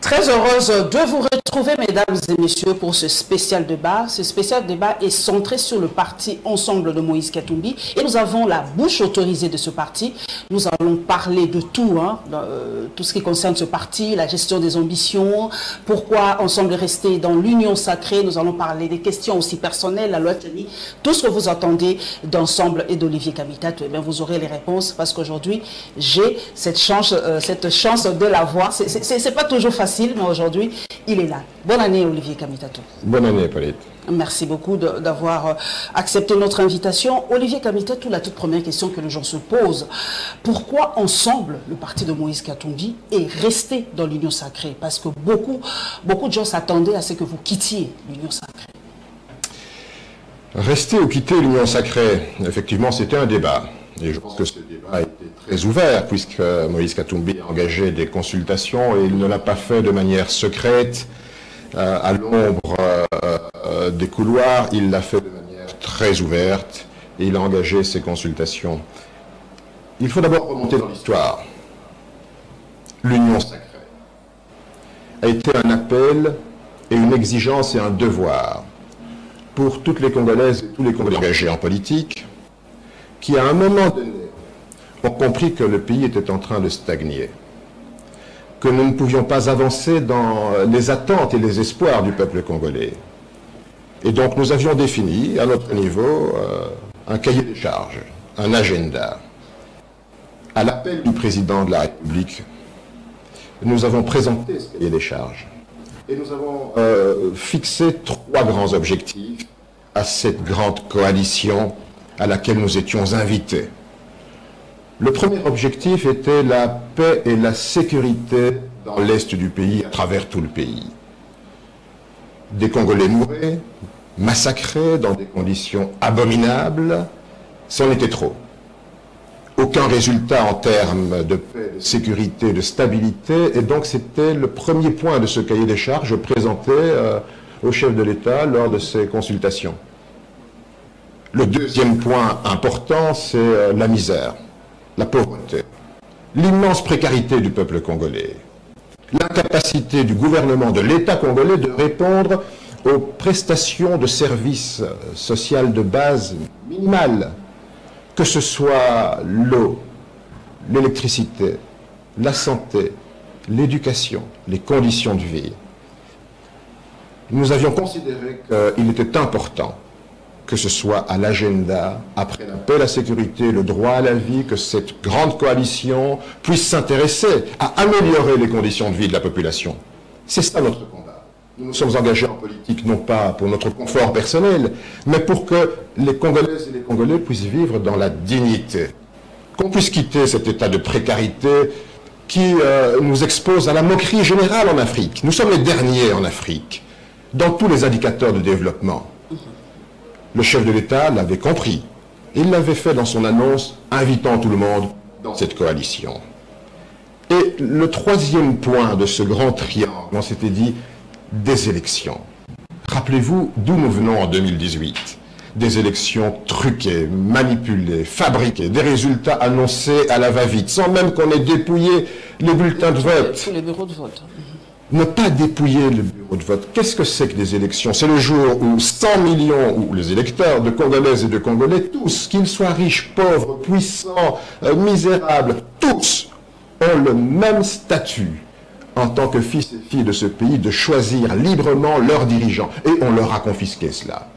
Très heureuse de vous retrouver, mesdames et messieurs, pour ce spécial débat. Ce spécial débat est centré sur le parti Ensemble de Moïse Katumbi. Et nous avons la bouche autorisée de ce parti. Nous allons parler de tout, tout ce qui concerne ce parti, la gestion des ambitions, pourquoi Ensemble est resté dans l'union sacrée. Nous allons parler des questions aussi personnelles, la loi Teni. Tout ce que vous attendez d'Ensemble et d'Olivier Kamitatou, eh bien, vous aurez les réponses parce qu'aujourd'hui, j'ai cette chance de l'avoir. C'est pas toujours facile, mais aujourd'hui, il est là. Bonne année, Olivier Kamitatou. Bonne année, Paulette. Merci beaucoup d'avoir accepté notre invitation. Olivier Kamitatou, la toute première question que les gens se posent, pourquoi Ensemble, le parti de Moïse Katumbi, est resté dans l'union sacrée? Parce que beaucoup de gens s'attendaient à ce que vous quittiez l'union sacrée. Rester ou quitter l'union sacrée, effectivement, c'était un débat. Et je pense que ce débat a été très ouvert, puisque Moïse Katumbi a engagé des consultations et il ne l'a pas fait de manière secrète, à l'ombre des couloirs. Il l'a fait de manière très ouverte et il a engagé ces consultations. Il faut d'abord remonter dans l'histoire. L'union sacrée a été un appel et une exigence et un devoir pour toutes les Congolaises et tous les Congolais engagés en politique, qui à un moment donné ont compris que le pays était en train de stagner, que nous ne pouvions pas avancer dans les attentes et les espoirs du peuple congolais. Et donc nous avions défini à notre niveau un cahier des charges, un agenda. À l'appel du président de la République, nous avons présenté ce cahier des charges. Et nous avons fixé 3 grands objectifs à cette grande coalition à laquelle nous étions invités. Le premier objectif était la paix et la sécurité dans l'est du pays, à travers tout le pays. Des Congolais mouraient, massacrés dans des conditions abominables, c'en était trop. Aucun résultat en termes de paix, de sécurité, de stabilité, et donc c'était le premier point de ce cahier des charges présenté au chef de l'État lors de ces consultations. Le deuxième point important, c'est la misère, la pauvreté, l'immense précarité du peuple congolais, l'incapacité du gouvernement, de l'État congolais de répondre aux prestations de services sociaux de base minimales, que ce soit l'eau, l'électricité, la santé, l'éducation, les conditions de vie. Nous avions considéré qu'il était important que ce soit à l'agenda, après la paix, la sécurité, le droit à la vie, que cette grande coalition puisse s'intéresser à améliorer les conditions de vie de la population. C'est ça notre combat. Nous nous sommes engagés en politique non pas pour notre confort personnel, mais pour que les Congolaises et les Congolais puissent vivre dans la dignité. Qu'on puisse quitter cet état de précarité qui nous expose à la moquerie générale en Afrique. Nous sommes les derniers en Afrique, dans tous les indicateurs de développement. Le chef de l'État l'avait compris. Il l'avait fait dans son annonce, invitant tout le monde dans cette coalition. Et le troisième point de ce grand triangle, on s'était dit, des élections. Rappelez-vous d'où nous venons en 2018. Des élections truquées, manipulées, fabriquées, des résultats annoncés à la va-vite, sans même qu'on ait dépouillé les bulletins de vote. Les bureaux de vote. Ne pas dépouiller le bureau de vote. Qu'est-ce que c'est que des élections? C'est le jour où 100 millions, ou les électeurs de Congolaises et de Congolais, tous, qu'ils soient riches, pauvres, puissants, misérables, tous ont le même statut en tant que fils et filles de ce pays de choisir librement leurs dirigeants. Et on leur a confisqué cela.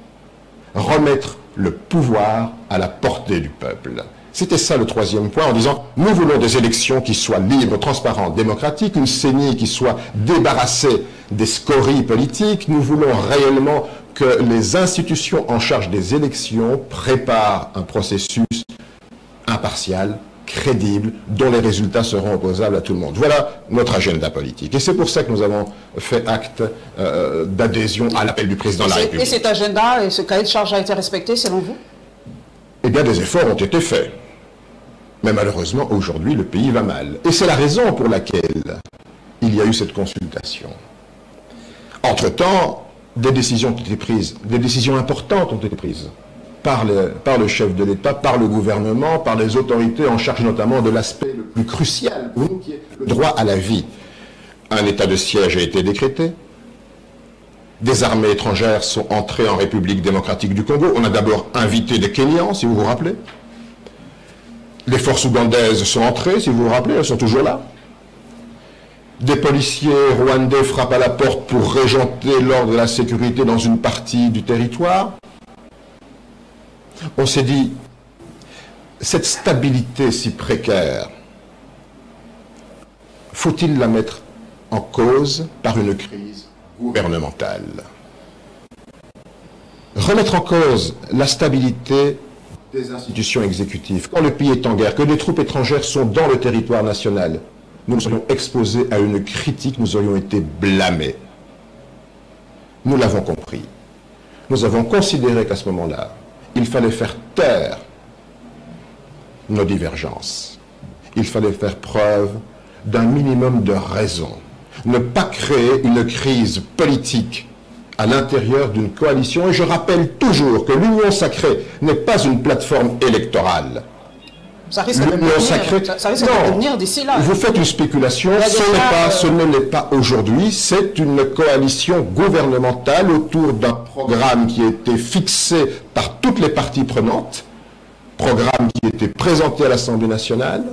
Remettre le pouvoir à la portée du peuple. C'était ça le troisième point, en disant « Nous voulons des élections qui soient libres, transparentes, démocratiques, une CENI qui soit débarrassée des scories politiques. Nous voulons réellement que les institutions en charge des élections préparent un processus impartial, crédible, dont les résultats seront opposables à tout le monde. » Voilà notre agenda politique. Et c'est pour ça que nous avons fait acte d'adhésion à l'appel du président de la République. Et cet agenda et ce cahier de charge a été respecté selon vous? Eh bien, des efforts ont été faits. Mais malheureusement, aujourd'hui, le pays va mal. Et c'est la raison pour laquelle il y a eu cette consultation. Entre-temps, des décisions ont été prises, des décisions importantes ont été prises par le chef de l'État, par le gouvernement, par les autorités en charge notamment de l'aspect le plus crucial pour nous, qui est le droit à la vie. Un état de siège a été décrété. Des armées étrangères sont entrées en République démocratique du Congo. On a d'abord invité des Kenyans, si vous vous rappelez. Les forces ougandaises sont entrées, si vous vous rappelez, elles sont toujours là. Des policiers rwandais frappent à la porte pour régenter l'ordre et la sécurité dans une partie du territoire. On s'est dit, cette stabilité si précaire, faut-il la mettre en cause par une crise gouvernementale? Remettre en cause la stabilité des institutions exécutives, quand le pays est en guerre, que des troupes étrangères sont dans le territoire national, nous serions exposés à une critique, nous aurions été blâmés. Nous l'avons compris. Nous avons considéré qu'à ce moment-là, il fallait faire taire nos divergences. Il fallait faire preuve d'un minimum de raison. Ne pas créer une crise politique à l'intérieur d'une coalition. Et je rappelle toujours que l'Union sacrée n'est pas une plateforme électorale. Ça risque de devenir d'ici là. Vous faites une spéculation, ce ne l'est pas aujourd'hui. C'est une coalition gouvernementale autour d'un programme qui a été fixé par toutes les parties prenantes, programme qui a été présenté à l'Assemblée nationale,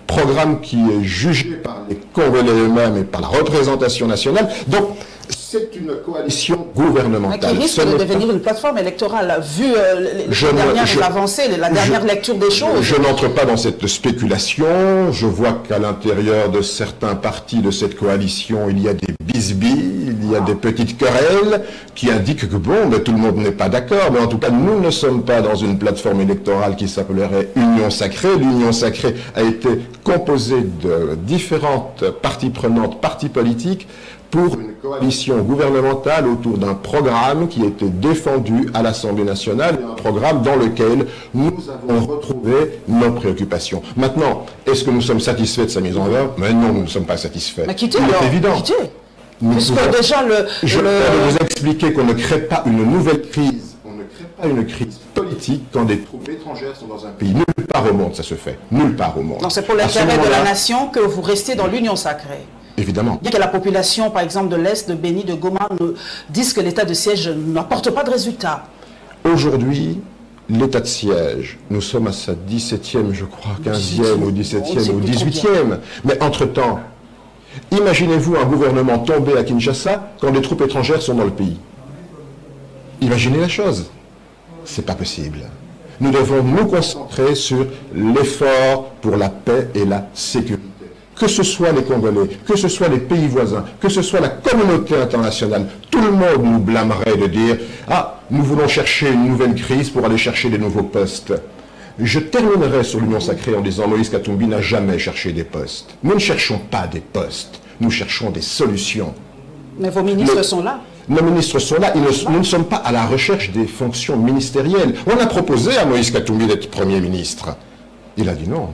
programme qui est jugé par les Congolais eux-mêmes et par la représentation nationale. Donc, c'est une coalition gouvernementale. Qui risque de devenir une plateforme électorale, vu les dernières avancées, la dernière lecture des choses. Je n'entre pas dans cette spéculation. Je vois qu'à l'intérieur de certains partis de cette coalition, il y a des bisbilles, il y a des petites querelles qui indiquent que bon, mais tout le monde n'est pas d'accord. Mais en tout cas, nous ne sommes pas dans une plateforme électorale qui s'appellerait Union Sacrée. L'Union Sacrée a été composée de différentes parties prenantes, partis politiques, pour une coalition gouvernementale autour d'un programme qui était défendu à l'Assemblée nationale, un programme dans lequel nous avons retrouvé nos préoccupations. Maintenant, est-ce que nous sommes satisfaits de sa mise en œuvre? Mais non, nous ne sommes pas satisfaits. Mais quittez alors, c'est évident. Je vais vous expliquer qu'on ne crée pas une nouvelle crise, on ne crée pas une crise politique quand des troupes étrangères sont dans un pays. Nulle part au monde ça se fait, nulle part au monde. Non, c'est pour l'intérêt de la nation que vous restez dans l'Union sacrée. Évidemment. Bien que la population, par exemple, de l'Est, de Béni, de Goma, dise que l'état de siège n'apporte pas de résultats. Aujourd'hui, l'état de siège, nous sommes à sa 17e, je crois, 15e ou 17e ou 18e. Mais entre-temps, imaginez-vous un gouvernement tombé à Kinshasa quand des troupes étrangères sont dans le pays. Imaginez la chose. C'est pas possible. Nous devons nous concentrer sur l'effort pour la paix et la sécurité. Que ce soit les Congolais, que ce soit les pays voisins, que ce soit la communauté internationale, tout le monde nous blâmerait de dire « Ah, nous voulons chercher une nouvelle crise pour aller chercher des nouveaux postes ». Je terminerai sur l'Union sacrée en disant « Moïse Katumbi n'a jamais cherché des postes. Nous ne cherchons pas des postes, nous cherchons des solutions. » Mais vos ministres sont là. Nos ministres sont là, nous ne sommes pas à la recherche des fonctions ministérielles. On a proposé à Moïse Katumbi d'être Premier ministre. Il a dit non.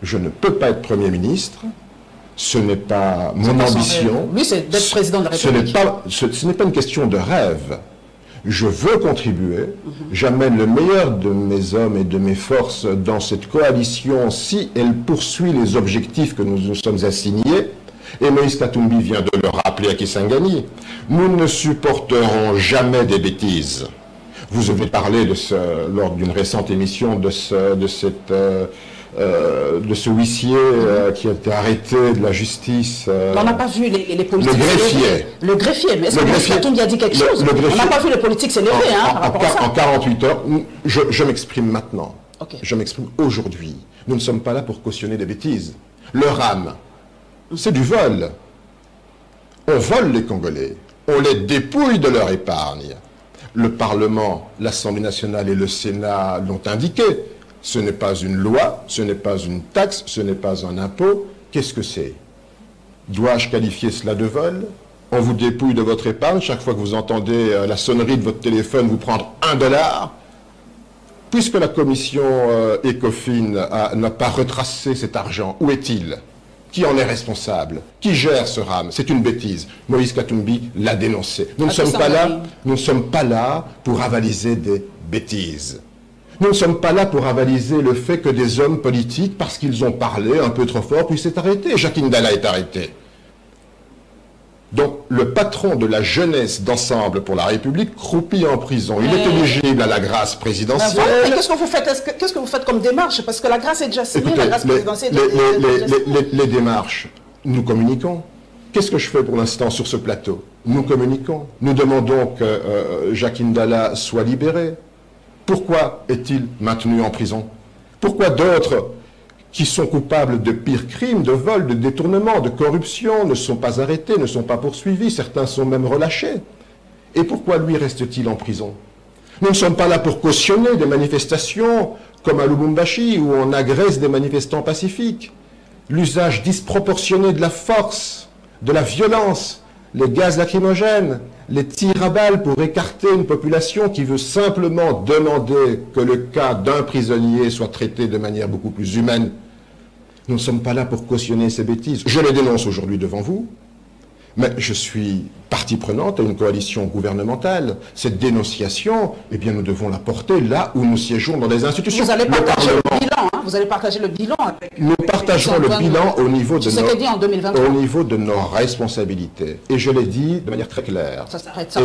Je ne peux pas être Premier ministre, ce n'est pas mon ambition. Lui, c'est d'être président de la République. Ce n'est pas une question de rêve. Je veux contribuer, j'amène le meilleur de mes hommes et de mes forces dans cette coalition si elle poursuit les objectifs que nous nous sommes assignés. Et Moïse Katumbi vient de le rappeler à Kisangani. Nous ne supporterons jamais des bêtises. Vous avez parlé lors d'une récente émission de ce huissier qui a été arrêté de la justice. On n'a pas vu les politiques. Le greffier. Le greffier. Mais est-ce que Moïse Katumbi a dit quelque chose? On n'a pas vu les politiques s'élever par rapport à ça. En 48 heures, je m'exprime maintenant. Okay. Je m'exprime aujourd'hui. Nous ne sommes pas là pour cautionner des bêtises. Leur âme, c'est du vol. On vole les Congolais. On les dépouille de leur épargne. Le Parlement, l'Assemblée nationale et le Sénat l'ont indiqué. Ce n'est pas une loi, ce n'est pas une taxe, ce n'est pas un impôt. Qu'est-ce que c'est? Dois-je qualifier cela de vol? On vous dépouille de votre épargne. Chaque fois que vous entendez la sonnerie de votre téléphone, vous prendre $1. Puisque la commission ECOFIN n'a pas retracé cet argent, où est-il? Qui en est responsable? Qui gère ce rame? C'est une bêtise. Moïse Katumbi l'a dénoncé. Nous ne sommes pas là pour avaliser des bêtises. Nous ne sommes pas là pour avaliser le fait que des hommes politiques, parce qu'ils ont parlé un peu trop fort, puissent être arrêtés. Jacques Ndala est arrêté. Donc, le patron de la jeunesse d'Ensemble pour la République croupit en prison. Il est éligible à la grâce présidentielle. Mais qu'est-ce que vous faites? Qu'est-ce que vous faites comme démarche? Parce que la grâce est déjà signée. Écoutez, la grâce présidentielle les démarches, nous communiquons. Qu'est-ce que je fais pour l'instant sur ce plateau? Nous communiquons. Nous demandons que Jacques Ndala soit libéré. Pourquoi est-il maintenu en prison? Pourquoi d'autres qui sont coupables de pires crimes, de vol, de détournement, de corruption, ne sont pas arrêtés, ne sont pas poursuivis, certains sont même relâchés? Et pourquoi lui reste-t-il en prison? Nous ne sommes pas là pour cautionner des manifestations comme à Lubumbashi, où on agresse des manifestants pacifiques. L'usage disproportionné de la force, de la violence, les gaz lacrymogènes, les tirs à balles pour écarter une population qui veut simplement demander que le cas d'un prisonnier soit traité de manière beaucoup plus humaine. Nous ne sommes pas là pour cautionner ces bêtises. Je les dénonce aujourd'hui devant vous, mais je suis partie prenante à une coalition gouvernementale. Cette dénonciation, eh bien, nous devons la porter là où nous siégeons dans des institutions. Vous allez partager le bilan, hein? Vous allez partager le bilan avec... Nous partagerons le bilan au niveau de nos responsabilités. Et je l'ai dit de manière très claire. Ça s'arrête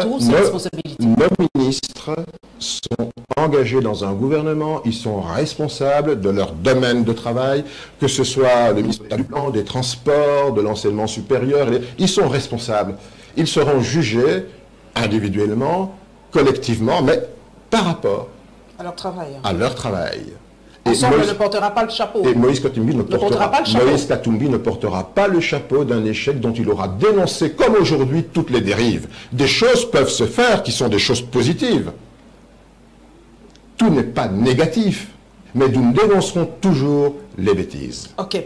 où, ces responsabilités? Nos ministres sont engagés dans un gouvernement, ils sont responsables de leur domaine de travail, que ce soit le ministre du Plan, des Transports, de l'enseignement supérieur, ils sont responsables. Ils seront jugés individuellement, collectivement, mais par rapport à leur travail. À leur travail. Ensemble ne portera pas le chapeau. Et Moïse Katumbi ne portera pas le chapeau d'un échec dont il aura dénoncé, comme aujourd'hui, toutes les dérives. Des choses peuvent se faire qui sont des choses positives. Tout n'est pas négatif, mais nous dénoncerons toujours les bêtises. Ok.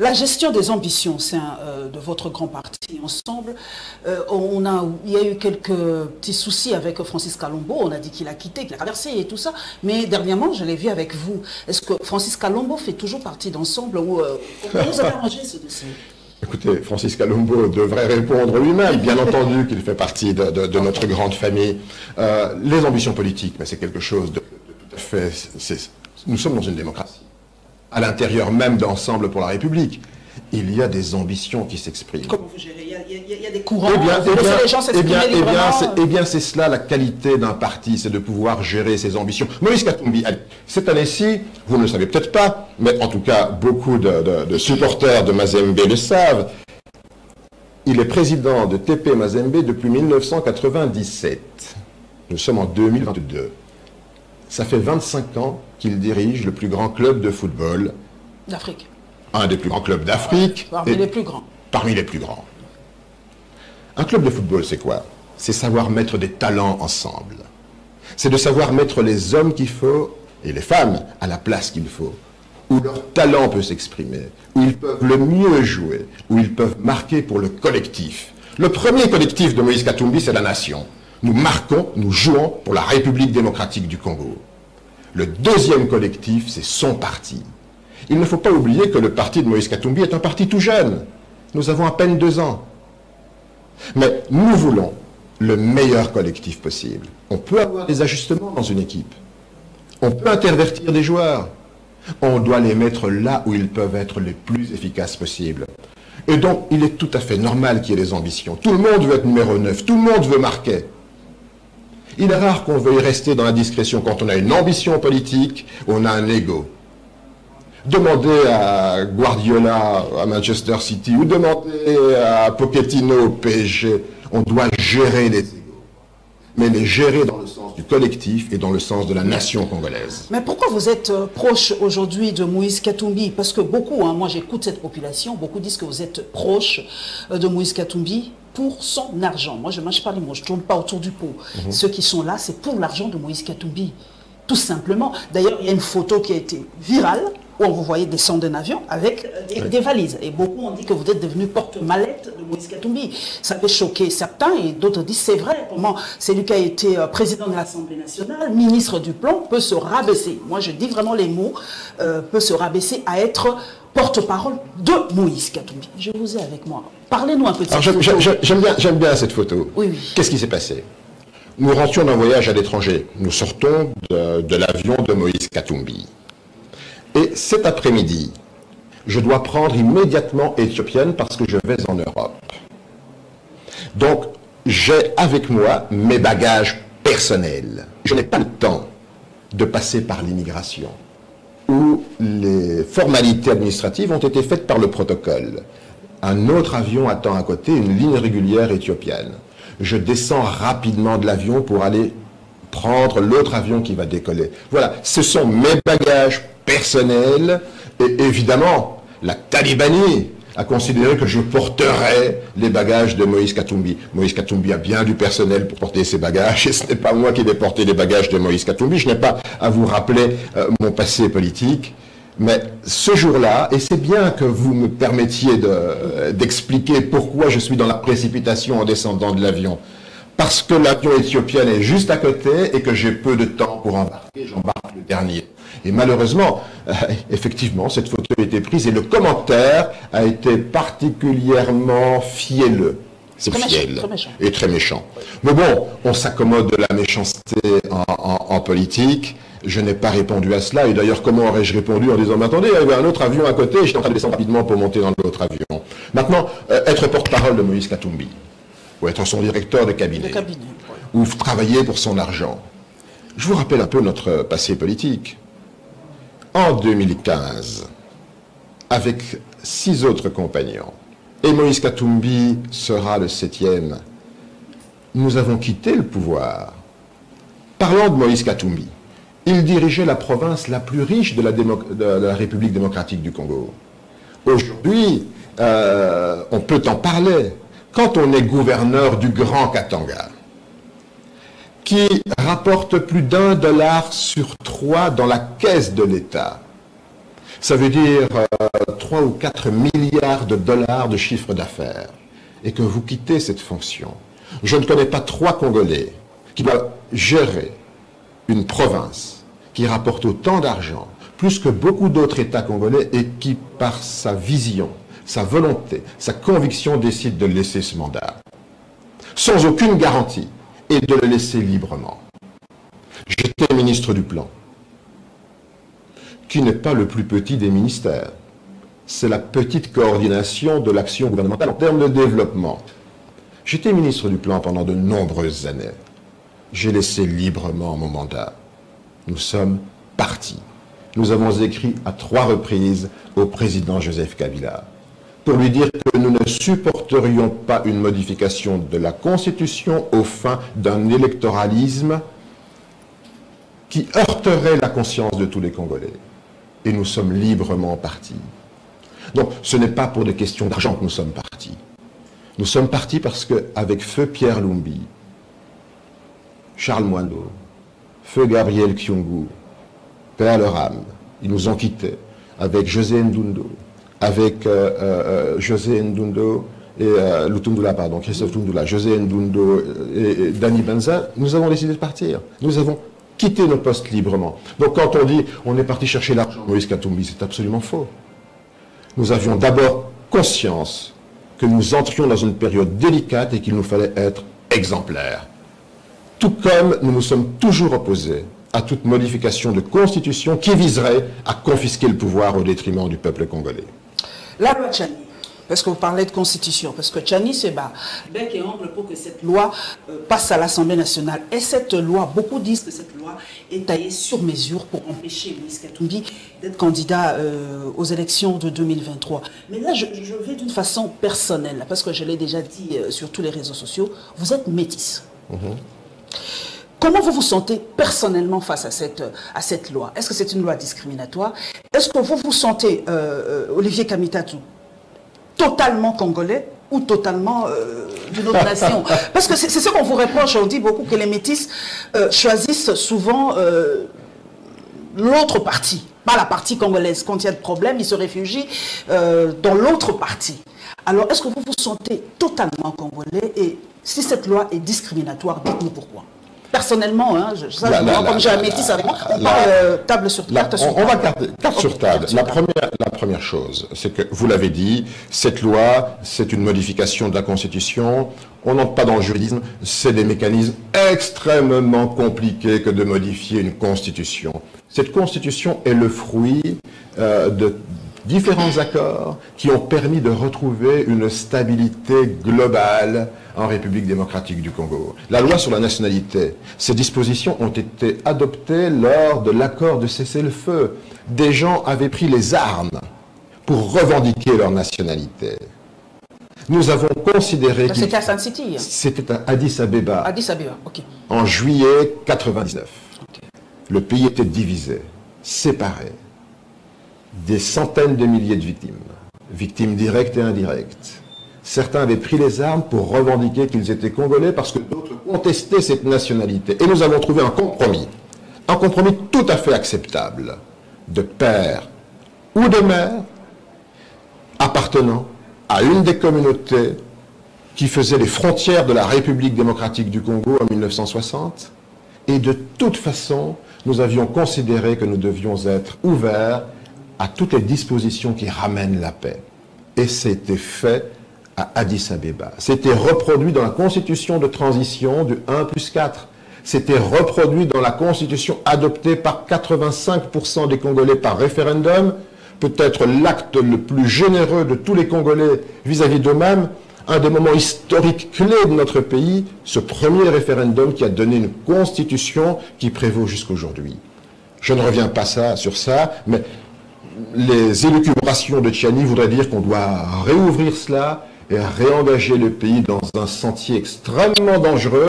La gestion des ambitions, c'est de votre grand parti Ensemble. Il y a eu quelques petits soucis avec Francis Kalombo. On a dit qu'il a quitté, qu'il a traversé et tout ça. Mais dernièrement, je l'ai vu avec vous. Est-ce que Francis Kalombo fait toujours partie d'Ensemble ou comment vous avez arrangé ce dossier? Écoutez, Francis Kalombo devrait répondre lui-même. Bien entendu qu'il fait partie de notre grande famille. Les ambitions politiques, mais c'est quelque chose de tout à fait... Nous sommes dans une démocratie. À l'intérieur même d'Ensemble pour la République, il y a des ambitions qui s'expriment. Comment vous gérez? Il y a des courants, vous laissez les gens s'exprimer librement. Eh bien, c'est cela la qualité d'un parti, c'est de pouvoir gérer ses ambitions. Moïse Katumbi, cette année-ci, vous ne le savez peut-être pas, mais en tout cas, beaucoup de supporters de Mazembe le savent, il est président de TP Mazembe depuis 1997. Nous sommes en 2022. Ça fait 25 ans qu'il dirige le plus grand club de football d'Afrique. Un des plus grands clubs d'Afrique. Parmi les plus grands. Parmi les plus grands. Un club de football, c'est quoi? C'est savoir mettre des talents ensemble. C'est de savoir mettre les hommes qu'il faut et les femmes à la place qu'il faut, où leur talent peut s'exprimer, où ils peuvent le mieux jouer, où ils peuvent marquer pour le collectif. Le premier collectif de Moïse Katumbi, c'est la nation. Nous marquons, nous jouons pour la République démocratique du Congo. Le deuxième collectif, c'est son parti. Il ne faut pas oublier que le parti de Moïse Katumbi est un parti tout jeune. Nous avons à peine 2 ans. Mais nous voulons le meilleur collectif possible. On peut avoir des ajustements dans une équipe. On peut intervertir des joueurs. On doit les mettre là où ils peuvent être les plus efficaces possibles. Et donc, il est tout à fait normal qu'il y ait des ambitions. Tout le monde veut être numéro 9, tout le monde veut marquer. Il est rare qu'on veuille rester dans la discrétion. Quand on a une ambition politique, on a un ego. Demandez à Guardiola à Manchester City ou demandez à Pochettino au PSG. On doit gérer les égos. Mais les gérer dans le sens du collectif et dans le sens de la nation congolaise. Mais pourquoi vous êtes proche aujourd'hui de Moïse Katumbi? Parce que beaucoup, moi j'écoute cette population, beaucoup disent que vous êtes proche de Moïse Katumbi pour son argent. Moi je ne mange pas les mots, je ne tourne pas autour du pot. Ceux qui sont là, c'est pour l'argent de Moïse Katumbi. Tout simplement. D'ailleurs, il y a une photo qui a été virale où on vous voyait descendre d'un avion avec des valises. Et beaucoup ont dit que vous êtes devenu porte-mallette de Moïse Katumbi. Ça avait choqué certains et d'autres disent c'est vrai. Comment c'est lui qui a été président de l'Assemblée nationale, ministre du plan, peut se rabaisser. Moi, je dis vraiment les mots, peut se rabaisser à être porte-parole de Moïse Katumbi. Je vous ai avec moi. Parlez-nous un peu de cette photo. J'aime bien cette photo. Oui, oui. Qu'est-ce qui s'est passé? Nous rentrions d'un voyage à l'étranger. Nous sortons de l'avion de Moïse Katumbi. Et cet après-midi, je dois prendre immédiatement Éthiopienne parce que je vais en Europe. Donc, j'ai avec moi mes bagages personnels. Je n'ai pas le temps de passer par l'immigration, où les formalités administratives ont été faites par le protocole. Un autre avion attend à côté, une ligne régulière éthiopienne. Je descends rapidement de l'avion pour aller prendre l'autre avion qui va décoller. Voilà, ce sont mes bagages personnels et évidemment, la Talibanie a considéré que je porterais les bagages de Moïse Katumbi. Moïse Katumbi a bien du personnel pour porter ses bagages et ce n'est pas moi qui vais porter les bagages de Moïse Katumbi. Je n'ai pas à vous rappeler mon passé politique. Mais ce jour-là, et c'est bien que vous me permettiez d'expliquer pourquoi je suis dans la précipitation en descendant de l'avion. Parce que l'avion éthiopien est juste à côté et que j'ai peu de temps pour embarquer, j'embarque le dernier. Et malheureusement, effectivement, cette photo a été prise et le commentaire a été particulièrement fielleux. C'est fiel et très méchant. Mais bon, on s'accommode de la méchanceté en politique. Je n'ai pas répondu à cela. Et d'ailleurs, comment aurais-je répondu en disant, mais attendez, il y avait un autre avion à côté, j'étais en train de descendre rapidement pour monter dans l'autre avion. Maintenant, être porte-parole de Moïse Katumbi, ou être son directeur de cabinet, ou travailler pour son argent. Je vous rappelle un peu notre passé politique. En 2015, avec 6 autres compagnons, et Moïse Katumbi sera le 7e, nous avons quitté le pouvoir. Parlons de Moïse Katumbi. Il dirigeait la province la plus riche de la République démocratique du Congo. Aujourd'hui, on peut en parler. Quand on est gouverneur du Grand Katanga, qui rapporte plus d'1 $ sur 3 dans la caisse de l'État, ça veut dire 3 ou 4 milliards de dollars de chiffre d'affaires, et que vous quittez cette fonction. Je ne connais pas 3 Congolais qui doivent gérer une province qui rapporte autant d'argent, plus que beaucoup d'autres États congolais, et qui, par sa vision, sa volonté, sa conviction, décide de laisser ce mandat, sans aucune garantie, et de le laisser librement. J'étais ministre du Plan, qui n'est pas le plus petit des ministères. C'est la petite coordination de l'action gouvernementale en termes de développement. J'étais ministre du Plan pendant de nombreuses années. J'ai laissé librement mon mandat. Nous sommes partis. Nous avons écrit à 3 reprises au président Joseph Kabila pour lui dire que nous ne supporterions pas une modification de la Constitution aux fins d'un électoralisme qui heurterait la conscience de tous les Congolais. Et nous sommes librement partis. Donc, ce n'est pas pour des questions d'argent que nous sommes partis. Nous sommes partis parce qu'avec Feu Pierre Lumbi, Charles Mwando, Feu Gabriel Kyungu, paix à leur âme, ils nous ont quittés, avec José Ndundo, avec José Ndundo et Lutundula, pardon, Christophe Tundula, José Ndundo et Dani Benza, nous avons décidé de partir. Nous avons quitté nos postes librement. Donc quand on dit on est parti chercher l'argent Moïse Katumbi, c'est absolument faux. Nous avions d'abord conscience que nous entrions dans une période délicate et qu'il nous fallait être exemplaires. Tout comme nous nous sommes toujours opposés à toute modification de constitution qui viserait à confisquer le pouvoir au détriment du peuple congolais. La loi Tchani, Parce que vous parlez de constitution, parce que Tchani se bat bec et ongle pour que cette loi passe à l'Assemblée nationale. Et cette loi, beaucoup disent que cette loi est taillée sur mesure pour empêcher Moïse Katumbi d'être candidat aux élections de 2023. Mais là, je vais d'une façon personnelle, parce que je l'ai déjà dit sur tous les réseaux sociaux, vous êtes métis. Comment vous vous sentez personnellement face à cette loi? Est-ce que c'est une loi discriminatoire? Est-ce que vous vous sentez, Olivier Kamitatou, totalement congolais ou totalement d'une autre nation? Parce que c'est ce qu'on vous reproche. On dit beaucoup que les métis choisissent souvent l'autre partie, pas la partie congolaise. Quand il y a de problèmes, ils se réfugient dans l'autre partie. Alors, est-ce que vous vous sentez totalement congolais? Et si cette loi est discriminatoire, dites-nous pourquoi. Personnellement, hein, comme j'ai un métis avec moi, on parle table sur table. On va carte sur table. La première chose, c'est que, vous l'avez dit, cette loi, c'est une modification de la Constitution. On n'entre pas dans le juridisme. C'est des mécanismes extrêmement compliqués que de modifier une Constitution. Cette Constitution est le fruit de différents accords qui ont permis de retrouver une stabilité globale en République démocratique du Congo. La loi sur la nationalité, ces dispositions ont été adoptées lors de l'accord de cessez-le-feu. Des gens avaient pris les armes pour revendiquer leur nationalité. Nous avons considéré que c'était à Sun City. C'était à Addis Abeba. Addis Abeba, ok. En juillet 99. Okay. Le pays était divisé, séparé. Des centaines de milliers de victimes, victimes directes et indirectes. Certains avaient pris les armes pour revendiquer qu'ils étaient congolais parce que d'autres contestaient cette nationalité. Et nous avons trouvé un compromis tout à fait acceptable, de père ou de mère appartenant à une des communautés qui faisait les frontières de la République démocratique du Congo en 1960. Et de toute façon, nous avions considéré que nous devions être ouverts à toutes les dispositions qui ramènent la paix. Et c'était fait à Addis Abeba. C'était reproduit dans la constitution de transition du 1+4. C'était reproduit dans la constitution adoptée par 85% des Congolais par référendum, peut-être l'acte le plus généreux de tous les Congolais vis-à-vis d'eux-mêmes, un des moments historiques clés de notre pays, ce premier référendum qui a donné une constitution qui prévaut jusqu'aujourd'hui. Je ne reviens pas sur ça, mais les élucubrations de Tchani voudraient dire qu'on doit réouvrir cela et réengager le pays dans un sentier extrêmement dangereux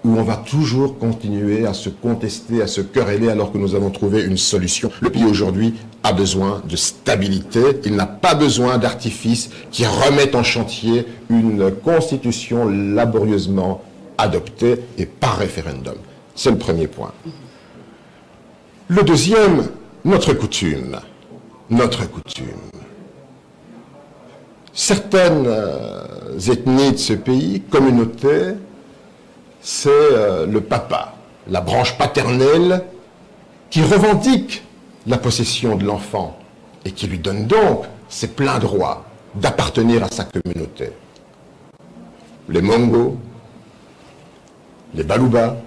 où on va toujours continuer à se contester, à se quereller alors que nous avons trouvé une solution. Le pays aujourd'hui a besoin de stabilité, il n'a pas besoin d'artifices qui remettent en chantier une constitution laborieusement adoptée et par référendum. C'est le premier point. Le deuxième, notre coutume. Certaines ethnies de ce pays, communautés, c'est le papa, la branche paternelle, qui revendique la possession de l'enfant et qui lui donne donc ses pleins droits d'appartenir à sa communauté. Les Mongos, les Baluba,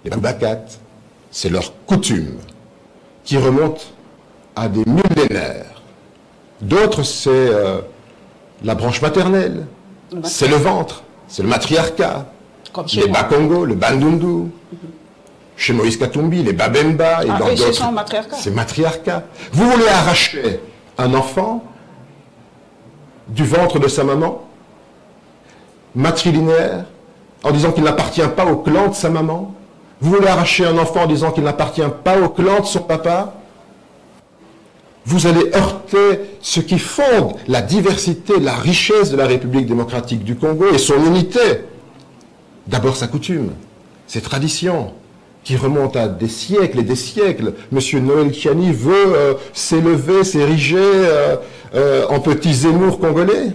les Balubakat, c'est leur coutume qui remonte à des millénaires. D'autres, c'est la branche maternelle, c'est le ventre, c'est le matriarcat. Comme chez les moi. Bakongo, le Bandundu, chez Moïse Katumbi, les Babemba, et dans d'autres. C'est matriarcat. Vous voulez arracher un enfant du ventre de sa maman, matrilinéaire, en disant qu'il n'appartient pas au clan de sa maman? Vous voulez arracher un enfant en disant qu'il n'appartient pas au clan de son papa? Vous allez heurter ce qui fonde la diversité, la richesse de la République démocratique du Congo et son unité. D'abord sa coutume, ses traditions, qui remontent à des siècles et des siècles. Monsieur Noël Tchani veut s'élever, s'ériger en petit Zemmour congolais.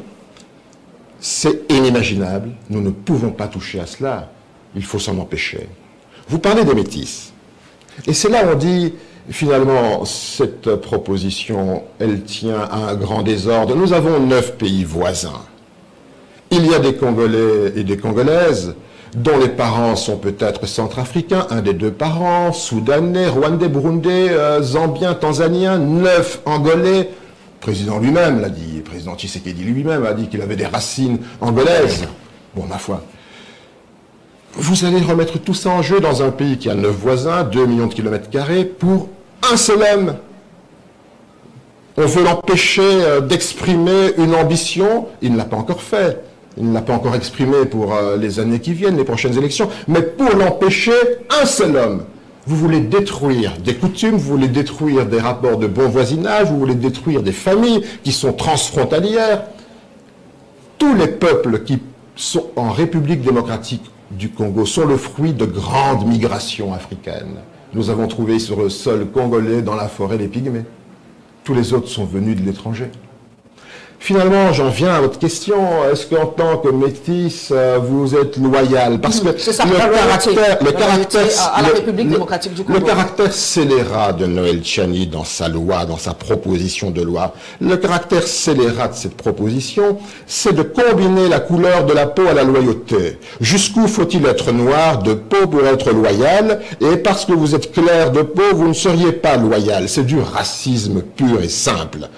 C'est inimaginable. Nous ne pouvons pas toucher à cela. Il faut s'en empêcher. Vous parlez des métis. Et c'est là où on dit, finalement, cette proposition, elle tient à un grand désordre. Nous avons 9 pays voisins. Il y a des Congolais et des Congolaises dont les parents sont peut-être centrafricains, un des 2 parents, soudanais, rwandais, burundais, zambiens, tanzaniens, 9 angolais, président lui-même l'a dit, le président Tshisekedi lui-même a dit qu'il avait des racines angolaises. Bon, ma foi. Vous allez remettre tout ça en jeu dans un pays qui a 9 voisins, 2 millions de kilomètres carrés, pour un seul homme. On veut l'empêcher d'exprimer une ambition. Il ne l'a pas encore fait. Il ne l'a pas encore exprimé pour les années qui viennent, les prochaines élections. Mais pour l'empêcher, un seul homme. Vous voulez détruire des coutumes, vous voulez détruire des rapports de bon voisinage, vous voulez détruire des familles qui sont transfrontalières. Tous les peuples qui sont en République démocratique du Congo sont le fruit de grandes migrations africaines. Nous avons trouvé sur le sol congolais, dans la forêt, les pygmées. Tous les autres sont venus de l'étranger. Finalement, j'en viens à votre question. Est-ce qu'en tant que métis, vous êtes loyal? Parce que le caractère scélérat de Noël Tchani dans sa loi, dans sa proposition de loi, le caractère scélérat de cette proposition, c'est de combiner la couleur de la peau à la loyauté. Jusqu'où faut-il être noir de peau pour être loyal? Et parce que vous êtes clair de peau, vous ne seriez pas loyal. C'est du racisme pur et simple.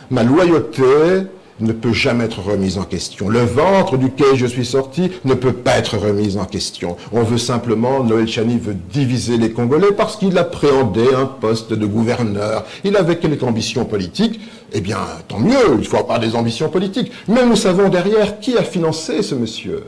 Ma loyauté ne peut jamais être remise en question. Le ventre duquel je suis sorti ne peut pas être remis en question. On veut simplement, Noël Tchani veut diviser les Congolais parce qu'il appréhendait un poste de gouverneur. Il avait quelques ambitions politiques. Eh bien, tant mieux, il faut avoir des ambitions politiques. Mais nous savons derrière qui a financé ce monsieur,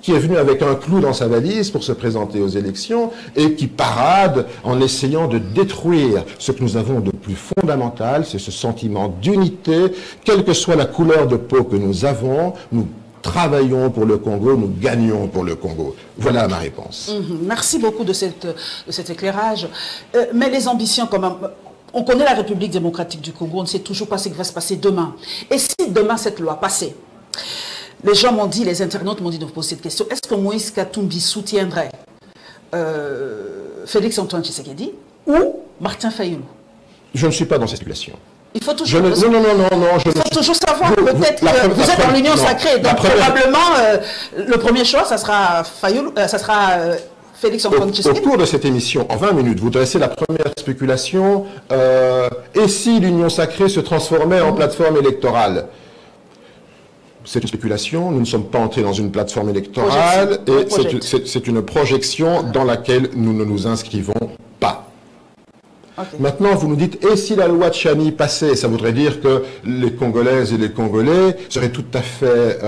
qui est venu avec un clou dans sa valise pour se présenter aux élections et qui parade en essayant de détruire ce que nous avons de plus fondamental, c'est ce sentiment d'unité, quelle que soit la couleur de peau que nous avons, nous travaillons pour le Congo, nous gagnons pour le Congo. Voilà ma réponse. Merci beaucoup de cet éclairage. Mais les ambitions, quand même, on connaît la République démocratique du Congo, on ne sait toujours pas ce qui va se passer demain. Et si demain cette loi passait, les gens m'ont dit, les internautes m'ont dit de vous poser cette question, est-ce que Moïse Katumbi soutiendrait Félix Antoine Tshisekedi ou Martin Fayulu? Je ne suis pas dans cette situation. Il faut toujours, non, il faut toujours savoir, peut-être que vous êtes dans l'union sacrée, donc probablement le premier choix, ça sera Fayulu, ça sera Félix Antoine Tshisekedi. Au cours de cette émission, en 20 minutes, vous dressez la première spéculation, et si l'union sacrée se transformait en plateforme électorale? C'est une spéculation, nous ne sommes pas entrés dans une plateforme électorale et c'est une projection dans laquelle nous ne nous inscrivons pas. Okay. Maintenant, vous nous dites, et si la loi Tchani passait, ça voudrait dire que les Congolaises et les Congolais seraient tout à fait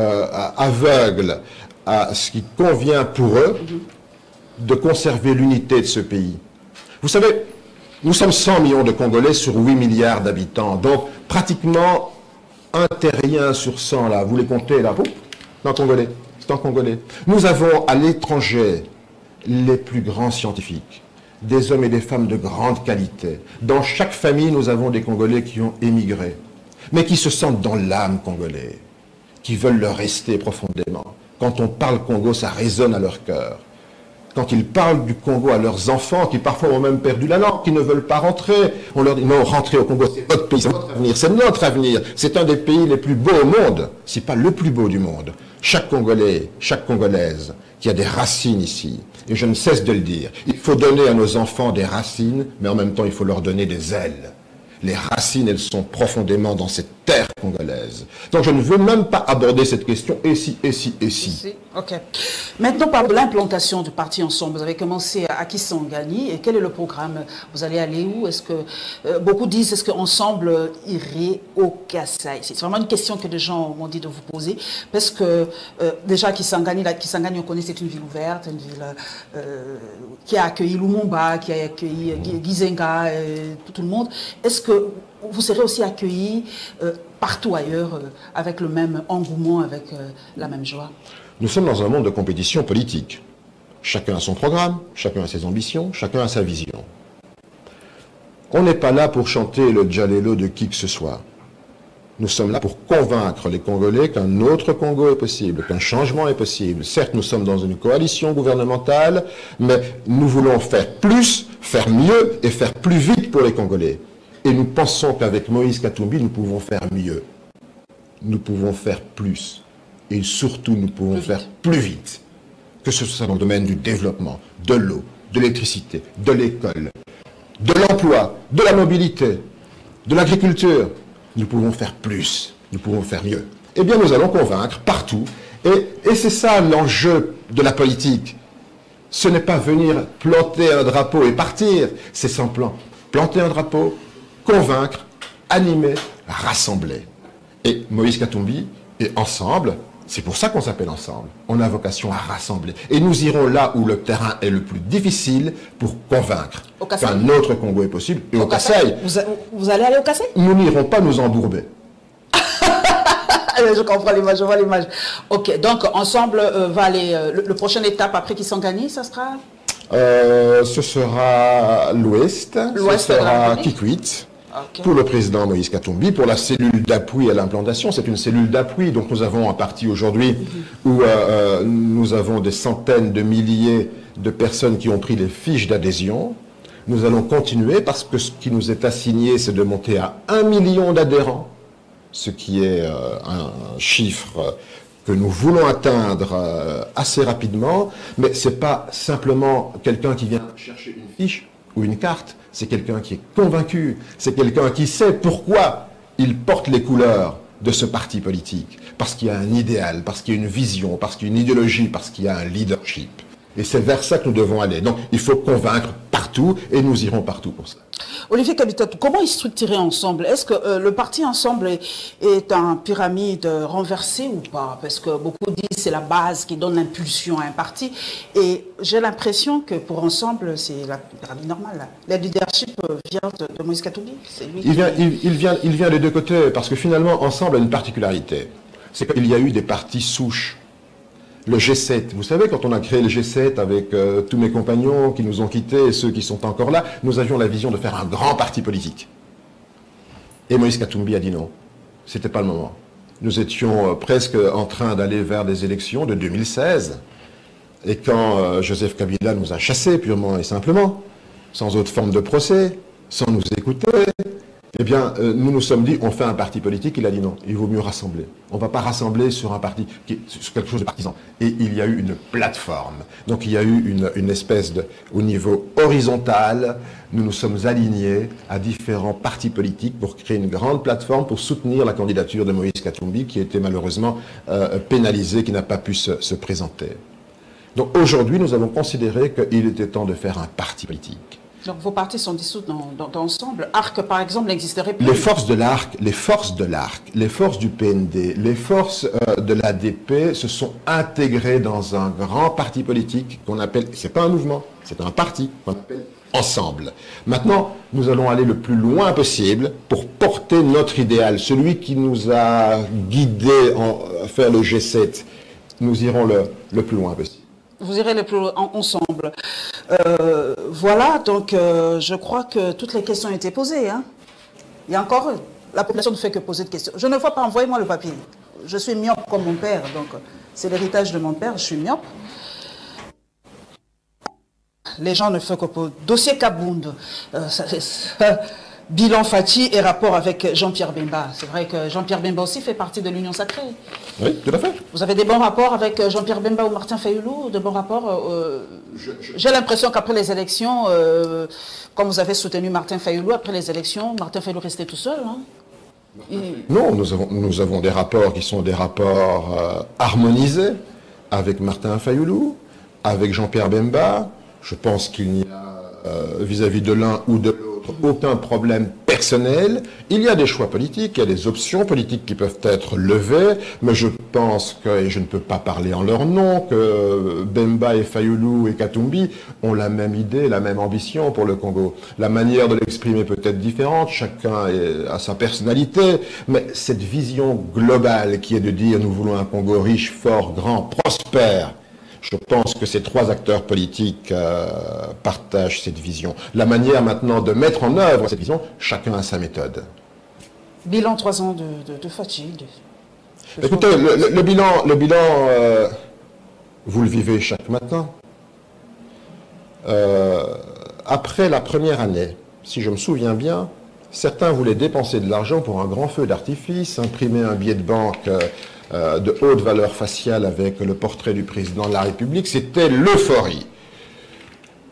aveugles à ce qui convient pour eux de conserver l'unité de ce pays. Vous savez, nous sommes 100 millions de Congolais sur 8 milliards d'habitants, donc pratiquement un terrien sur 100, là, vous les comptez, là, c'est en congolais, c'est en congolais. Nous avons à l'étranger les plus grands scientifiques, des hommes et des femmes de grande qualité. Dans chaque famille, nous avons des Congolais qui ont émigré, mais qui se sentent dans l'âme congolais, qui veulent le rester profondément. Quand on parle Congo, ça résonne à leur cœur. Quand ils parlent du Congo à leurs enfants, qui parfois ont même perdu la langue, qui ne veulent pas rentrer, on leur dit non, rentrez au Congo, c'est votre pays, c'est votre avenir, c'est notre avenir. C'est un des pays les plus beaux au monde, si pas le plus beau du monde. Chaque Congolais, chaque Congolaise qui a des racines ici, et je ne cesse de le dire, il faut donner à nos enfants des racines, mais en même temps il faut leur donner des ailes. Les racines, elles sont profondément dans cette terre congolaise. Donc je ne veux même pas aborder cette question, et si, et si, et si. Ok. Maintenant, par l'implantation du parti Ensemble, vous avez commencé à Kisangani, et quel est le programme? Vous allez aller où? Est-ce que beaucoup disent, est-ce qu'Ensemble irait au Kasaï? C'est vraiment une question que des gens m'ont dit de vous poser, parce que déjà Kisangani, on connaît, c'est une ville ouverte, une ville qui a accueilli Lumumba, qui a accueilli Gizenga, tout le monde. Est-ce que vous serez aussi accueillis partout ailleurs avec le même engouement, avec la même joie? Nous sommes dans un monde de compétition politique. Chacun a son programme, chacun a ses ambitions, chacun a sa vision. On n'est pas là pour chanter le djalelo de qui que ce soit. Nous sommes là pour convaincre les Congolais qu'un autre Congo est possible, qu'un changement est possible. Certes, nous sommes dans une coalition gouvernementale, mais nous voulons faire plus, faire mieux et faire plus vite pour les Congolais. Et nous pensons qu'avec Moïse Katumbi, nous pouvons faire mieux. Nous pouvons faire plus. Et surtout, nous pouvons faire plus vite. Que ce soit dans le domaine du développement, de l'eau, de l'électricité, de l'école, de l'emploi, de la mobilité, de l'agriculture. nous pouvons faire plus, nous pouvons faire mieux. Eh bien, nous allons convaincre partout. Et c'est ça l'enjeu de la politique. Ce n'est pas venir planter un drapeau et partir, c'est sans plan. Planter un drapeau, convaincre, animer, rassembler. Et Moïse Katumbi est ensemble, c'est pour ça qu'on s'appelle ensemble. On a vocation à rassembler. Et nous irons là où le terrain est le plus difficile pour convaincre qu'un autre Congo est possible. Et au Kasaï. Vous allez aller au Kasaï? Nous n'irons pas nous embourber. Je comprends l'image, je vois l'image. Ok, donc ensemble va aller. Le prochaine étape après qu'ils sont gagnés, ça sera ce sera l'Ouest, ce sera Kikwit. Okay. Pour le président Moïse Katumbi, pour la cellule d'appui à l'implantation. C'est une cellule d'appui, donc nous avons un parti aujourd'hui où nous avons des centaines de milliers de personnes qui ont pris les fiches d'adhésion. Nous allons continuer parce que ce qui nous est assigné, c'est de monter à 1 million d'adhérents, ce qui est un chiffre que nous voulons atteindre assez rapidement, mais ce n'est pas simplement quelqu'un qui vient chercher une fiche ou une carte, c'est quelqu'un qui est convaincu, c'est quelqu'un qui sait pourquoi il porte les couleurs de ce parti politique, parce qu'il y a un idéal, parce qu'il y a une vision, parce qu'il y a une idéologie, parce qu'il y a un leadership. Et c'est vers ça que nous devons aller. Donc il faut convaincre partout et nous irons partout pour ça. Olivier Kabitatou, comment est structuré Ensemble? Est-ce que le parti Ensemble est un pyramide renversée ou pas? Parce que beaucoup disent que c'est la base qui donne l'impulsion à un parti. Et j'ai l'impression que pour Ensemble, c'est la pyramide normale. Le leadership vient de Moïse Katumbi. Il vient des deux côtés, parce que finalement, Ensemble a une particularité. C'est qu'il y a eu des partis souches. Le G7, vous savez, quand on a créé le G7 avec tous mes compagnons qui nous ont quittés et ceux qui sont encore là, nous avions la vision de faire un grand parti politique. Et Moïse Katumbi a dit non, c'était pas le moment. Nous étions presque en train d'aller vers des élections de 2016. Et quand Joseph Kabila nous a chassés purement et simplement, sans autre forme de procès, sans nous écouter, eh bien, nous nous sommes dit, on fait un parti politique. Il a dit non, il vaut mieux rassembler. On ne va pas rassembler sur un parti, sur quelque chose de partisan. Et il y a eu une plateforme. Donc il y a eu une espèce de, au niveau horizontal, nous nous sommes alignés à différents partis politiques pour créer une grande plateforme pour soutenir la candidature de Moïse Katumbi, qui était malheureusement pénalisé, qui n'a pas pu se présenter. Donc aujourd'hui, nous avons considéré qu'il était temps de faire un parti politique. Donc vos partis sont dissous dans Ensemble. ARC, par exemple, n'existerait plus. Les forces de l'ARC, les forces du PND, les forces de l'ADP se sont intégrées dans un grand parti politique qu'on appelle, c'est pas un mouvement, c'est un parti qu'on appelle Ensemble. Maintenant, nous allons aller le plus loin possible pour porter notre idéal, celui qui nous a guidés à faire le G7. Nous irons le plus loin possible. Vous irez le plus loin ensemble. Voilà, donc je crois que toutes les questions ont été posées. Hein. Il y a encore, la population ne fait que poser de questions. Je ne vois pas, envoyez-moi le papier. Je suis myope comme mon père, donc c'est l'héritage de mon père, je suis myope. Les gens ne font que poser. Dossier Kabound. Bilan Fati et rapport avec Jean-Pierre Bemba. C'est vrai que Jean-Pierre Bemba aussi fait partie de l'Union Sacrée. Oui, tout à fait. Vous avez des bons rapports avec Jean-Pierre Bemba ou Martin Fayoulou? De bons rapports J'ai l'impression qu'après les élections, comme vous avez soutenu Martin Fayoulou, après les élections, Martin Fayoulou restait tout seul. Hein. Non, nous avons des rapports qui sont des rapports harmonisés avec Martin Fayoulou, avec Jean-Pierre Bemba. Je pense qu'il n'y a vis-à-vis de l'un ou de l'autre aucun problème personnel. Il y a des choix politiques, il y a des options politiques qui peuvent être levées, mais je pense que, et je ne peux pas parler en leur nom, que Bemba et Fayoulou et Katumbi ont la même idée, la même ambition pour le Congo. La manière de l'exprimer peut être différente, chacun a sa personnalité, mais cette vision globale qui est de dire nous voulons un Congo riche, fort, grand, prospère, je pense que ces trois acteurs politiques partagent cette vision. La manière maintenant de mettre en œuvre cette vision, chacun a sa méthode. Bilan 3 ans de fatigue. Écoutez, le bilan, vous le vivez chaque matin. Après la première année, si je me souviens bien, certains voulaient dépenser de l'argent pour un grand feu d'artifice, imprimer un billet de banque de haute valeur faciale avec le portrait du président de la République. C'était l'euphorie.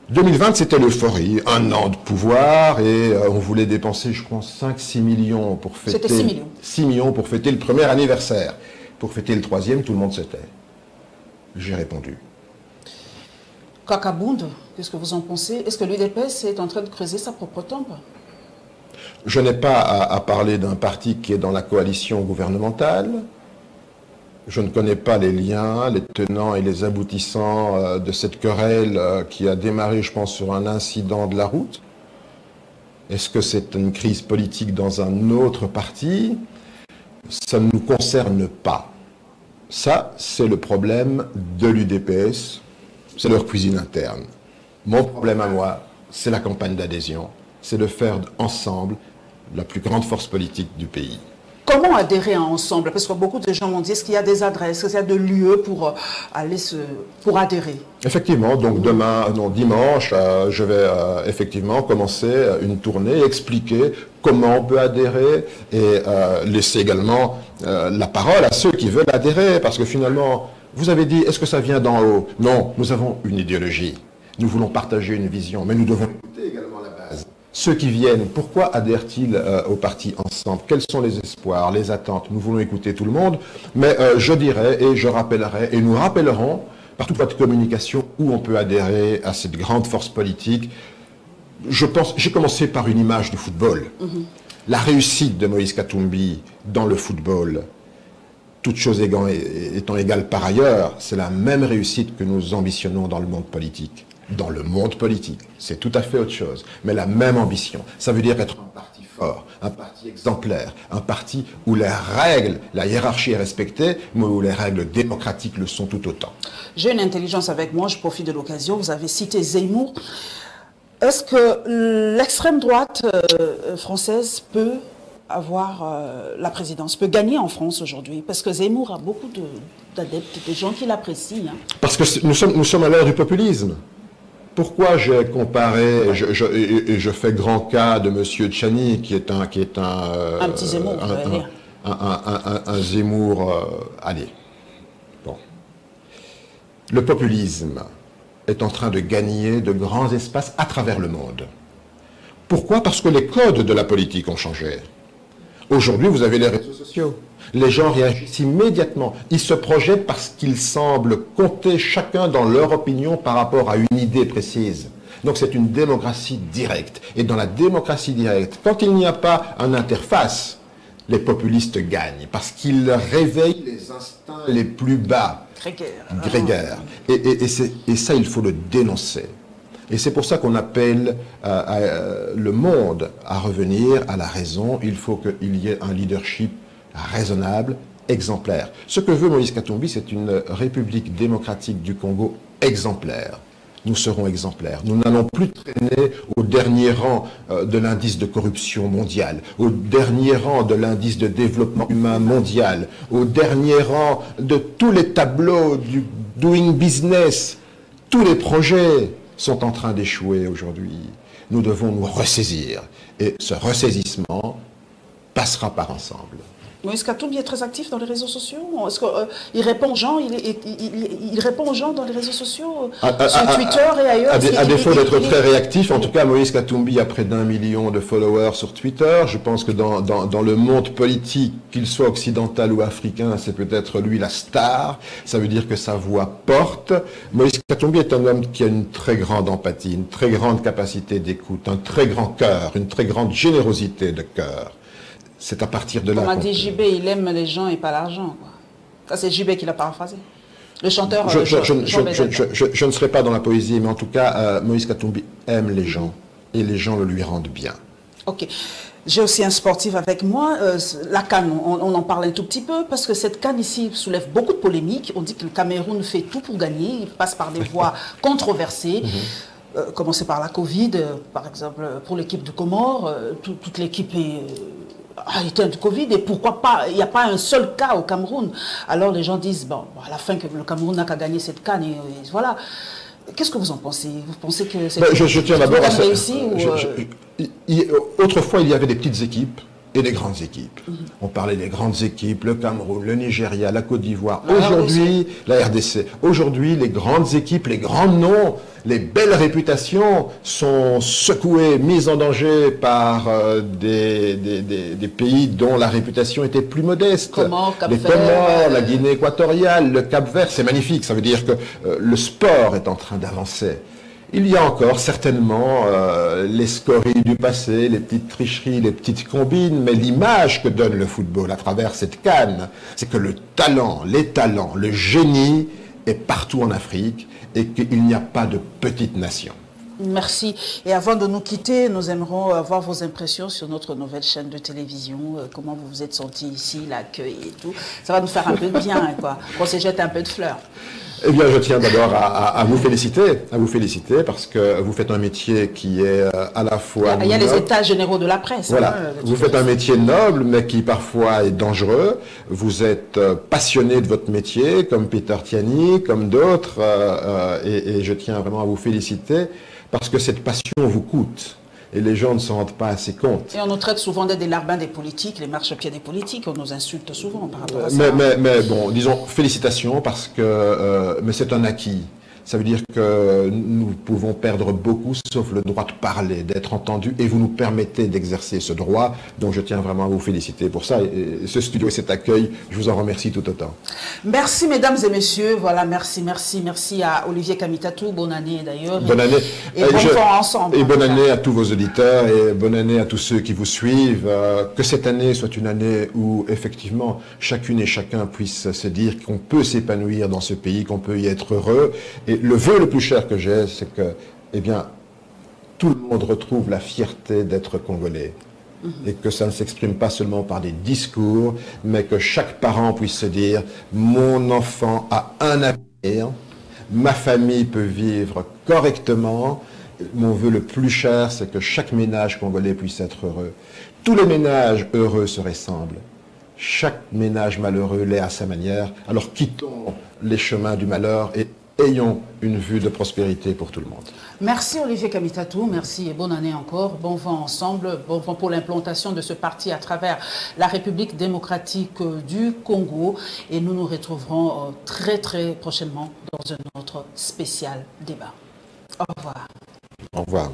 2020, c'était l'euphorie, un an de pouvoir, et on voulait dépenser, je crois, 5-6 millions pour fêter... C'était 6 millions. 6 millions pour fêter le premier anniversaire. Pour fêter le troisième, tout le monde se tait. J'ai répondu. Kakabound, qu'est-ce que vous en pensez? Est-ce que l'UDPS est en train de creuser sa propre tombe? Je n'ai pas à parler d'un parti qui est dans la coalition gouvernementale. Je ne connais pas les liens, les tenants et les aboutissants de cette querelle qui a démarré, je pense, sur un incident de la route. Est-ce que c'est une crise politique dans un autre parti? Ça ne nous concerne pas. Ça, c'est le problème de l'UDPS, c'est leur cuisine interne. Mon problème à moi, c'est la campagne d'adhésion, c'est de faire ensemble la plus grande force politique du pays. Comment adhérer à Ensemble? Parce que beaucoup de gens m'ont dit, est-ce qu'il y a des adresses, est-ce qu'il y a de lieux pour adhérer? Effectivement, donc dimanche, je vais effectivement commencer une tournée, expliquer comment on peut adhérer et laisser également la parole à ceux qui veulent adhérer. Parce que finalement, vous avez dit, est-ce que ça vient d'en haut? Non, nous avons une idéologie. Nous voulons partager une vision, mais nous devons écouter également la base. Ceux qui viennent, pourquoi adhèrent-ils au parti Ensemble? Quels sont les espoirs, les attentes? Nous voulons écouter tout le monde, mais je dirais et je rappellerai, et nous rappellerons par toute voie de communication où on peut adhérer à cette grande force politique. J'ai commencé par une image du football. La réussite de Moïse Katumbi dans le football, toutes choses étant égales par ailleurs, c'est la même réussite que nous ambitionnons dans le monde politique. Dans le monde politique, c'est tout à fait autre chose, mais la même ambition. Ça veut dire être un parti fort, un parti exemplaire, un parti où les règles, la hiérarchie est respectée, mais où les règles démocratiques le sont tout autant. J'ai une intelligence avec moi, je profite de l'occasion. Vous avez cité Zemmour. Est-ce que l'extrême droite française peut avoir la présidence, peut gagner en France aujourd'hui? Parce que Zemmour a beaucoup d'adeptes, de gens qui l'apprécient. Hein. Parce que nous sommes à l'ère du populisme. Pourquoi j'ai comparé, je fais grand cas de M. Tchani, qui est un petit Zemmour, un Zemmour, allez, bon. Le populisme est en train de gagner de grands espaces à travers le monde. Pourquoi? Parce que les codes de la politique ont changé. Aujourd'hui, vous avez les réseaux sociaux. Les gens réagissent immédiatement. Ils se projettent parce qu'ils semblent compter chacun dans leur opinion par rapport à une idée précise. Donc c'est une démocratie directe. Et dans la démocratie directe, quand il n'y a pas une interface, les populistes gagnent parce qu'ils réveillent les instincts les plus bas, grégaires. Et ça, il faut le dénoncer. Et c'est pour ça qu'on appelle le monde à revenir à la raison. Il faut qu'il y ait un leadership raisonnable, exemplaire. Ce que veut Moïse Katumbi, c'est une République démocratique du Congo exemplaire. Nous serons exemplaires. Nous n'allons plus traîner au dernier rang de l'indice de corruption mondial, au dernier rang de l'indice de développement humain mondial, au dernier rang de tous les tableaux du doing business. Tous les projets sont en train d'échouer aujourd'hui. Nous devons nous ressaisir. Et ce ressaisissement passera par Ensemble. Moïse Katumbi est très actif dans les réseaux sociaux. Est-ce qu'il répond aux gens, il répond aux gens dans les réseaux sociaux, sur Twitter et ailleurs? À défaut d'être très réactif, en tout cas, Moïse Katumbi a près d'1 million de followers sur Twitter. Je pense que dans le monde politique, qu'il soit occidental ou africain, c'est peut-être lui la star. Ça veut dire que sa voix porte. Moïse Katumbi est un homme qui a une très grande empathie, une très grande capacité d'écoute, un très grand cœur, une très grande générosité de cœur. C'est à partir de là. On m'a dit JB, il aime les gens et pas l'argent. Ça, c'est JB qui l'a paraphrasé. Le chanteur. Je ne serai pas dans la poésie, mais en tout cas, Moïse Katumbi aime les gens et les gens le lui rendent bien. Ok. J'ai aussi un sportif avec moi. La CAN, on en parle un tout petit peu parce que cette CAN ici soulève beaucoup de polémiques. On dit que le Cameroun fait tout pour gagner. Il passe par des voies controversées. Commencer par la Covid, par exemple, pour l'équipe de Comores. Toute l'équipe a été de Covid et pourquoi pas, il n'y a pas un seul cas au Cameroun. Alors les gens disent, bon, à la fin, que le Cameroun n'a qu'à gagner cette CAN et voilà. Qu'est-ce que vous en pensez? Vous pensez que c'est je tiens d'abord à réussi autrefois, il y avait des petites équipes et des grandes équipes. On parlait des grandes équipes, le Cameroun, le Nigeria, la Côte d'Ivoire, aujourd'hui la RDC. Aujourd'hui, les grandes équipes, les grands noms, les belles réputations sont secouées, mises en danger par des pays dont la réputation était plus modeste. Comment, les Comores, la Guinée équatoriale, le Cap-Vert, c'est magnifique. Ça veut dire que le sport est en train d'avancer. Il y a encore certainement les scories du passé, les petites tricheries, les petites combines, mais l'image que donne le football à travers cette CAN, c'est que le talent, les talents, le génie est partout en Afrique et qu'il n'y a pas de petite nation. Merci. Et avant de nous quitter, nous aimerons avoir vos impressions sur notre nouvelle chaîne de télévision. Comment vous vous êtes senti ici, l'accueil et tout. Ça va nous faire un peu de bien, quoi. Qu'on se jette un peu de fleurs. Eh bien, je tiens d'abord à vous féliciter, parce que vous faites un métier qui est à la fois... Il y a les états généraux de la presse. Voilà, vous faites un métier noble, mais qui parfois est dangereux. Vous êtes passionné de votre métier, comme Peter Tiani, comme d'autres, et je tiens vraiment à vous féliciter, parce que cette passion vous coûte. Et les gens ne s'en rendent pas assez compte. Et on nous traite souvent d'être des larbins des politiques, les marchepieds des politiques. On nous insulte souvent par rapport à ça. Mais bon, disons, félicitations, parce que mais c'est un acquis. Ça veut dire que nous pouvons perdre beaucoup, sauf le droit de parler, d'être entendu, et vous nous permettez d'exercer ce droit. Donc je tiens vraiment à vous féliciter pour ça. Et ce studio et cet accueil, je vous en remercie tout autant. Merci mesdames et messieurs. Voilà, merci à Olivier Kamitatou. Bonne année d'ailleurs. Bonne année. Et bon vent ensemble. Et bonne année à tous vos auditeurs et bonne année à tous ceux qui vous suivent. Que cette année soit une année où effectivement chacune et chacun puisse se dire qu'on peut s'épanouir dans ce pays, qu'on peut y être heureux. Et le vœu le plus cher que j'ai, c'est que, eh bien, tout le monde retrouve la fierté d'être congolais. Et que ça ne s'exprime pas seulement par des discours, mais que chaque parent puisse se dire « Mon enfant a un avenir, ma famille peut vivre correctement. Mon vœu le plus cher, c'est que chaque ménage congolais puisse être heureux. Tous les ménages heureux se ressemblent. Chaque ménage malheureux l'est à sa manière. Alors quittons les chemins du malheur et ayons une vue de prospérité pour tout le monde. » Merci Olivier Kamitatou, merci et bonne année encore. Bon vent ensemble, bon vent pour l'implantation de ce parti à travers la République démocratique du Congo. Et nous nous retrouverons très prochainement dans un autre spécial débat. Au revoir. Au revoir.